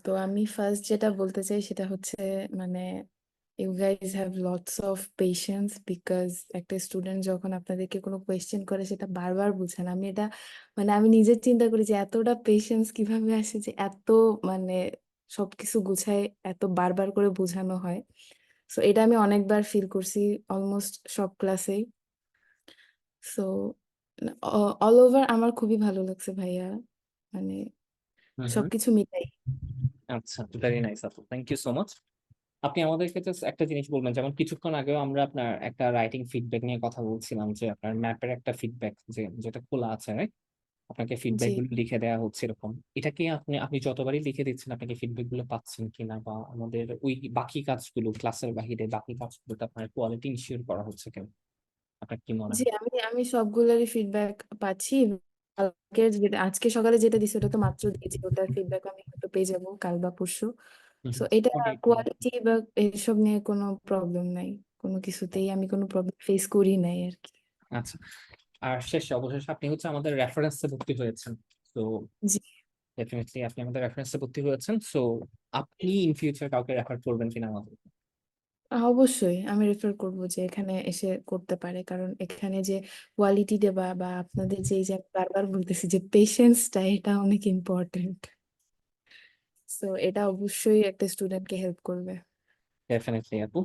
তো আমি ফার্স্ট যেটা বলতে চাই সেটা হচ্ছে মানে you guys have lots of patience because একটা স্টুডেন্ট যখন আপনাদেরকে কোনো কোয়েশ্চেন করে সেটা বারবার বুঝেন। আমি এটা মানে আমি নিজে চিন্তা করি যে এতটা পেশেন্স কিভাবে আসে যে এত মানে সবকিছু গুছায় এত বারবার করে বোঝানো হয়। সো এটা আমি অনেকবার ফিল করছি অলমোস্ট সব ক্লাসেই। সো অল ওভার আমার খুবই ভালো লাগছে ভাইয়া, মানে হুম হুম। সবকিছু মিলাই। আচ্ছা, ভেরি নাইস আপু, থ্যাংক ইউ সো মাচ। আপনি আমাদেরকে জাস্ট একটা জিনিস বলবেন, যেমন কিছুক্ষণ আগেও আমরা আপনার একটা রাইটিং ফিডব্যাক নিয়ে কথা বলছিলাম, যে আপনার ম্যাপের একটা ফিডব্যাক যেটা খোলা আছে, right? আপনাকে ফিডব্যাক জি গুলো লিখে দেওয়া হচ্ছে এরকম। এটা কি আপনি যতবারই লিখে দিচ্ছেন, আপনি কি ফিডব্যাক গুলো পাচ্ছেন কিনা, বা আমাদের ওই বাকি কাজগুলো, ক্লাসের বাহিরে বাকি কাজগুলোতে আপনার কোয়ালিটি ইনশিওর করা হচ্ছে কেন? আপনার কি মনে জি হয়? আমি আমি সবগুলোরই ফিডব্যাক পাচ্ছি। আজকে সকালে যেটা দিছি ওটা তো মাত্র দিয়েছি, ওটার ফিডব্যাক আমি হয়তো পেয়ে যাবো কাল বা পরশু। সো এটা ওকে। কোয়ালিটি বা এসব নিয়ে কোনো প্রবলেম নাই, কোনো কিছুতেই আমি কোনো প্রবলেম ফেস করি নাই আর কি। আচ্ছা, আর শেষে অবশেষে আপনি হচ্ছে আমাদের রেফারেন্সে ভর্তি হয়েছেন। তো জি ডেফিনেটলি আপনি আমাদের রেফারেন্সে ভর্তি হয়েছেন, সো আপনি ইন ফিউচার কাউকে রেফার করবেন কিনা আমাদের? অবশ্যই আমি রেফার করব যে এখানে এসে করতে পারে, কারণ এখানে যে কোয়ালিটি দেবা বা আপনাদের যে এই যে আমি বারবার বলতেছি যে পেশেন্সটা এটা অনেক ইম্পর্টেন্ট। সো এটা অবশ্যই একটা স্টুডেন্টকে হেল্প করবে। ডেফিনেটলি আপু।